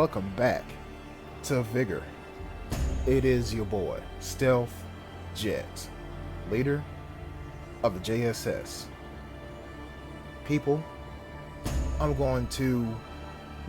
welcome back to Vigor. It is your boy, Stealth Jet, leader of the JSS. People, I'm going to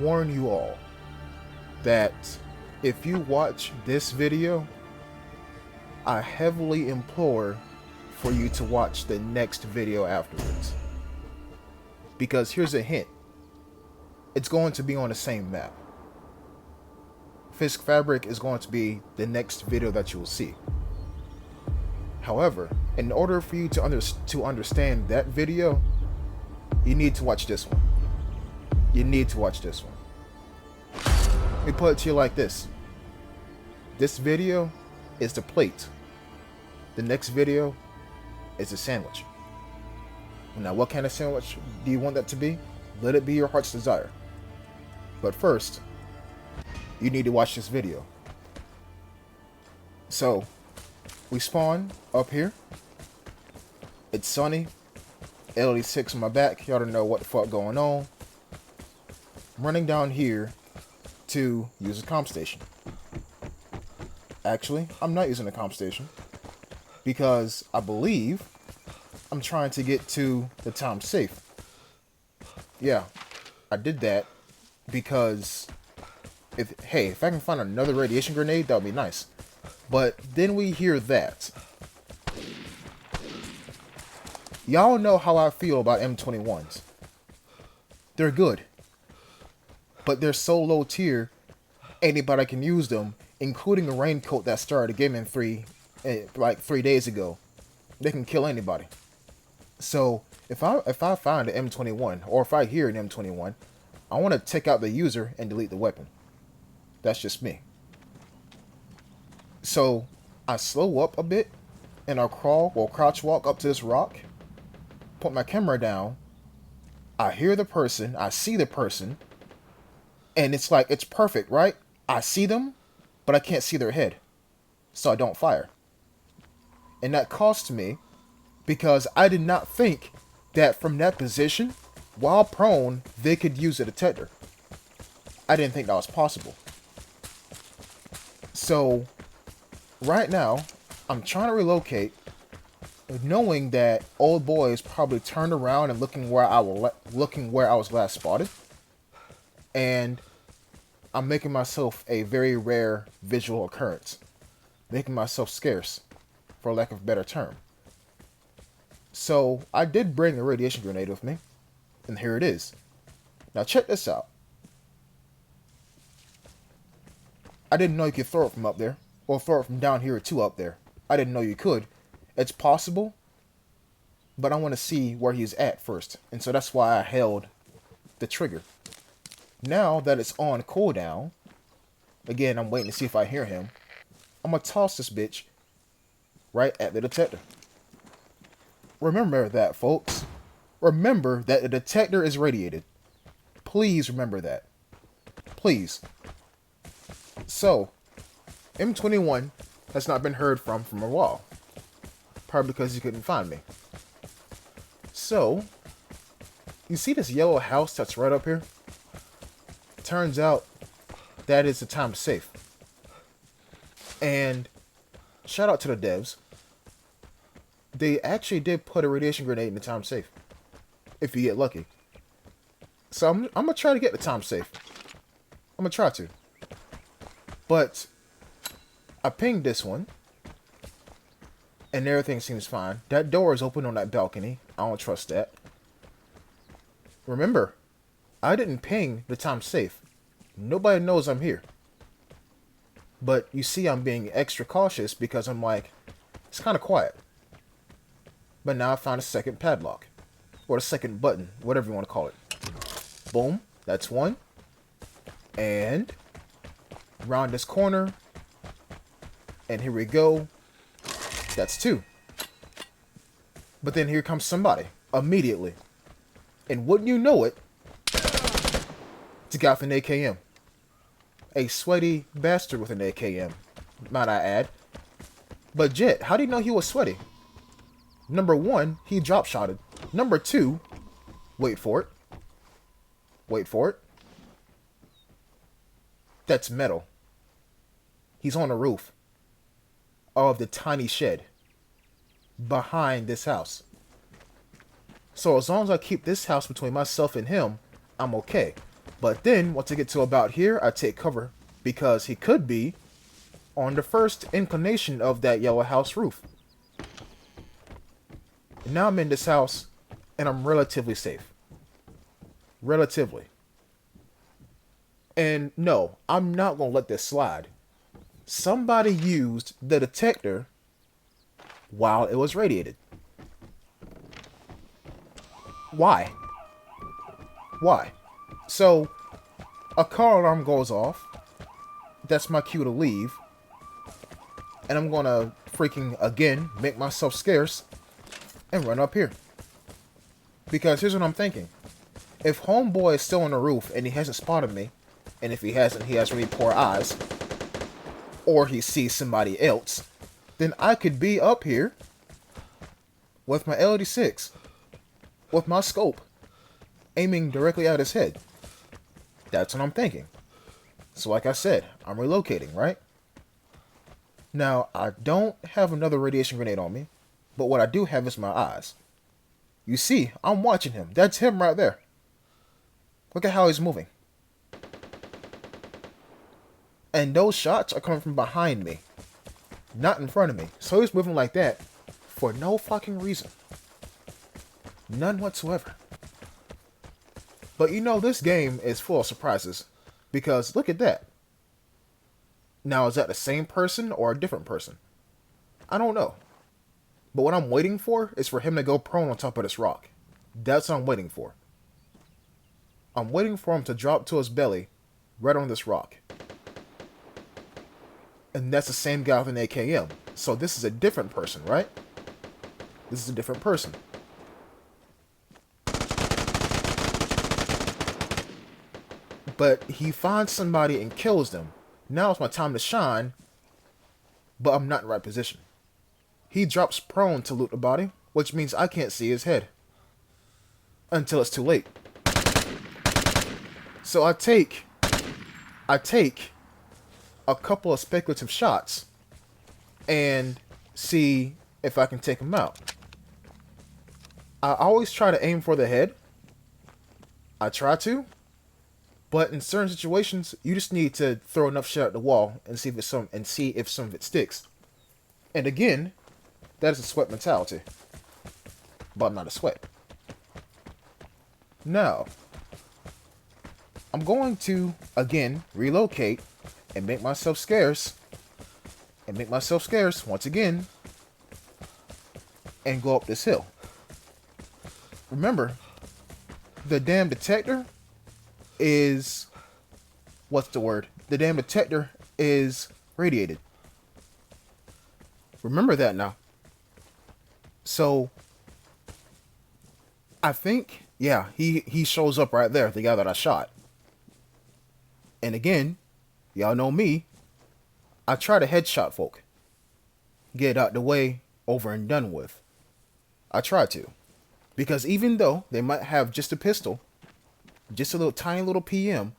warn you all that if you watch this video, I heavily implore for you to watch the next video afterwards. Because here's a hint. It's going to be on the same map. Fisk Fabric is going to be the next video that you will see. However, in order for you to understand that video, you need to watch this one. You need to watch this one. Let me put it to you like this. This video is the plate. The next video is a sandwich. Now, what kind of sandwich do you want that to be? Let it be your heart's desire. But first, you need to watch this video. So, we spawn up here. It's sunny. LED6 on my back. Y'all don't know what the fuck going on. I'm running down here to use a comp station. Actually, I'm not using a comp station because I believe I'm trying to get to the town safe. Yeah, I did that because if I can find another radiation grenade, that would be nice. But then we hear that. Y'all know how I feel about M21s. They're good. But they're so low tier, anybody can use them, including a raincoat that started the game in 3 days ago. They can kill anybody. So if I find an M21, or if I hear an M21, I want to take out the user and delete the weapon. That's just me. So I slow up a bit, and I'll crouch walk up to this rock, put my camera down, I hear the person, I see the person, and it's like, it's perfect, right? I see them, but I can't see their head, so I don't fire. And that cost me, because I did not think that from that position, while prone, they could use a detector. I didn't think that was possible. So, right now, I'm trying to relocate, knowing that old boy is probably turned around and looking where I was last spotted. And I'm making myself a very rare visual occurrence. Making myself scarce, for lack of a better term. So, I did bring a radiation grenade with me. And here it is. Now check this out. I didn't know you could throw it from up there. Or throw it from down here to up there. I didn't know you could. It's possible. But I want to see where he's at first. And so that's why I held the trigger. Now that it's on cooldown. Again, I'm waiting to see if I hear him. I'm going to toss this bitch right at the detector. Remember that, folks. Remember that the detector is radiated. Please remember that. Please. So, M21 has not been heard from a while. Probably because you couldn't find me. So, you see this yellow house that's right up here? Turns out that is the time safe. And shout out to the devs. They actually did put a radiation grenade in the time safe. If you get lucky. So I'm going to try to get the time safe. I'm going to try to. But I pinged this one. And everything seems fine. That door is open on that balcony. I don't trust that. Remember, I didn't ping the time safe. Nobody knows I'm here. But you see I'm being extra cautious because I'm like, it's kind of quiet. But now I found a second padlock. Or a second button. Whatever you want to call it. Boom. That's one. And round this corner. And here we go. That's two. But then here comes somebody. Immediately. And wouldn't you know it, it's a guy with an AKM. A sweaty bastard with an AKM. Might I add. But Jet, how do you know he was sweaty? Number one, he drop shotted. Number two, wait for it. Wait for it. that's metal. He's on the roof of the tiny shed behind this house. So as long as I keep this house between myself and him, I'm okay. But then, once I get to about here, I take cover because he could be on the first inclination of that yellow house roof. And now I'm in this house, and I'm relatively safe. Relatively. And no, I'm not going to let this slide. Somebody used the detector while it was radiated. Why? Why? So, a car alarm goes off. That's my cue to leave. And I'm gonna freaking, again, make myself scarce and run up here. Because here's what I'm thinking. If homeboy is still on the roof and he hasn't spotted me, and if he hasn't, he has really poor eyes, or he sees somebody else, then I could be up here with my LD6, with my scope, aiming directly at his head. That's what I'm thinking. So like I said, I'm relocating, right? Now, I don't have another radiation grenade on me, but what I do have is my eyes. You see, I'm watching him. That's him right there. Look at how he's moving. And those shots are coming from behind me, not in front of me. So he's moving like that for no fucking reason. None whatsoever. But you know, this game is full of surprises. Because look at that. Now, is that the same person or a different person? I don't know. But what I'm waiting for is for him to go prone on top of this rock. That's what I'm waiting for. I'm waiting for him to drop to his belly right on this rock. And that's the same guy with an AKM. So this is a different person, right? This is a different person. But he finds somebody and kills them. Now it's my time to shine, but I'm not in the right position. He drops prone to loot the body, which means I can't see his head. Until it's too late. So I take a couple of speculative shots and see if I can take him out. I always try to aim for the head. I try to. But in certain situations, you just need to throw enough shit at the wall and see if some of it sticks. And again, that is a sweat mentality. But I'm not a sweat. Now, I'm going to, again, relocate and make myself scarce. And make myself scarce once again. And go up this hill. Remember, the damn detector is... What's the word? The damn detector is radiated. Remember that now. So, I think, yeah, he shows up right there, the guy that I shot. And again, y'all know me, I try to headshot folk. Get it out the way, over and done with. I try to. Because even though they might have just a pistol, just a little tiny little PM,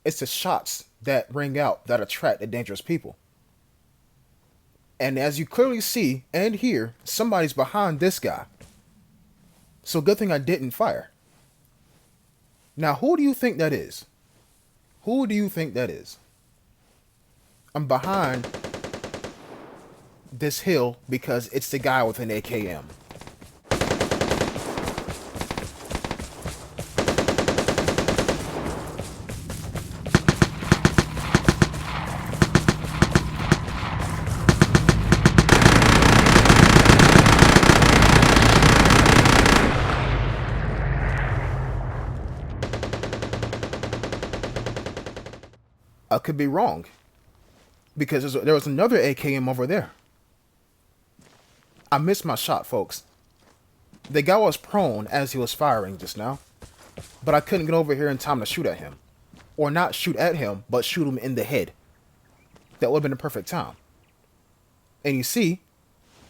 it's the shots that ring out that attract the dangerous people. And as you clearly see and hear, somebody's behind this guy. So good thing I didn't fire. Now, who do you think that is? Who do you think that is? I'm behind this hill because it's the guy with an AKM. I could be wrong. Because there was another AKM over there. I missed my shot, folks. The guy was prone as he was firing just now. But I couldn't get over here in time to shoot at him. Or not shoot at him, but shoot him in the head. That would have been the perfect time. And you see,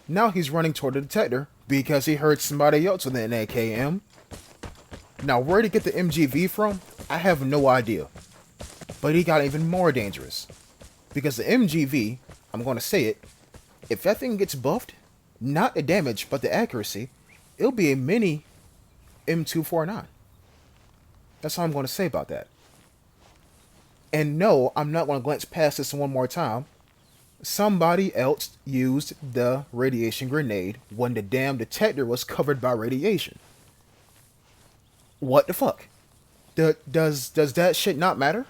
now he's running toward the detector because he heard somebody else with an AKM. Now, where to get the MGV from, I have no idea. But he got even more dangerous. Because the MGV, I'm going to say it, if that thing gets buffed, not the damage, but the accuracy, it'll be a mini M249. That's all I'm going to say about that. And no, I'm not going to glance past this one more time. Somebody else used the radiation grenade when the damn detector was covered by radiation. What the fuck? Does that shit not matter?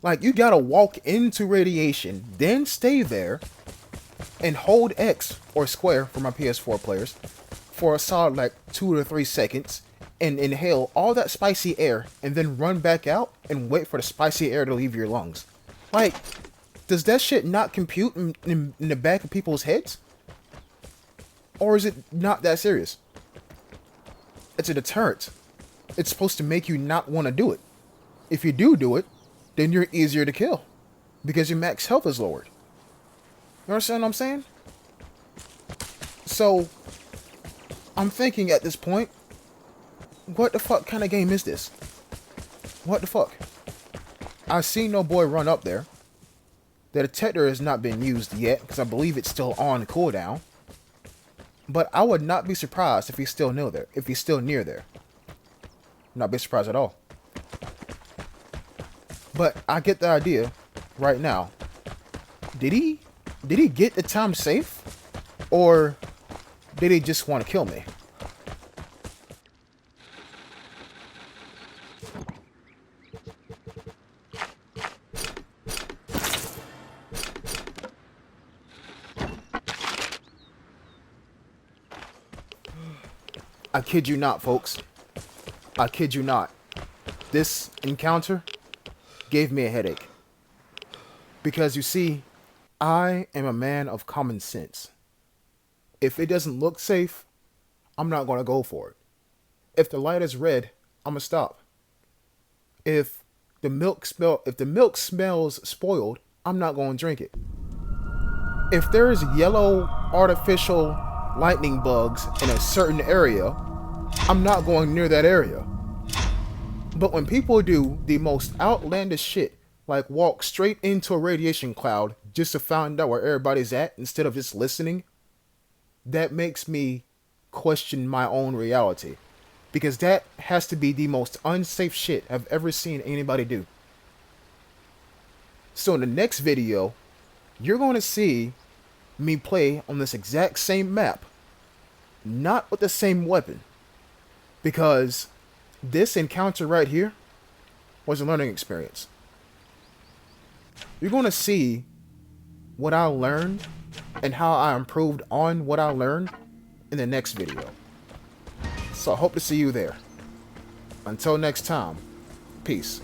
Like, you gotta walk into radiation, then stay there, and hold X, or square for my PS4 players, for a solid like 2 to 3 seconds, and inhale all that spicy air, and then run back out and wait for the spicy air to leave your lungs. Like, does that shit not compute in the back of people's heads? Or is it not that serious? It's a deterrent. It's supposed to make you not want to do it. If you do it, then you're easier to kill. Because your max health is lowered. You understand what I'm saying? So, I'm thinking at this point, what the fuck kind of game is this? What the fuck? I see no boy run up there. The detector has not been used yet, because I believe it's still on cooldown. But I would not be surprised if he's still near there. If he's still near there. Not be surprised at all. But I get the idea right now. Did he get the time safe? Or did he just want to kill me? I kid you not, folks. I kid you not. This encounter gave me a headache. Because you see, I am a man of common sense. If it doesn't look safe, I'm not going to go for it. If the light is red, I'm going to stop. If the milk smells spoiled, I'm not going to drink it. If there's yellow artificial lightning bugs in a certain area, I'm not going near that area. But when people do the most outlandish shit, like walk straight into a radiation cloud just to find out where everybody's at instead of just listening, that makes me question my own reality. Because that has to be the most unsafe shit I've ever seen anybody do. So in the next video, you're going to see me play on this exact same map, not with the same weapon. Because this encounter right here was a learning experience. You're going to see what I learned and how I improved on what I learned in the next video. So I hope to see you there. Until next time, peace.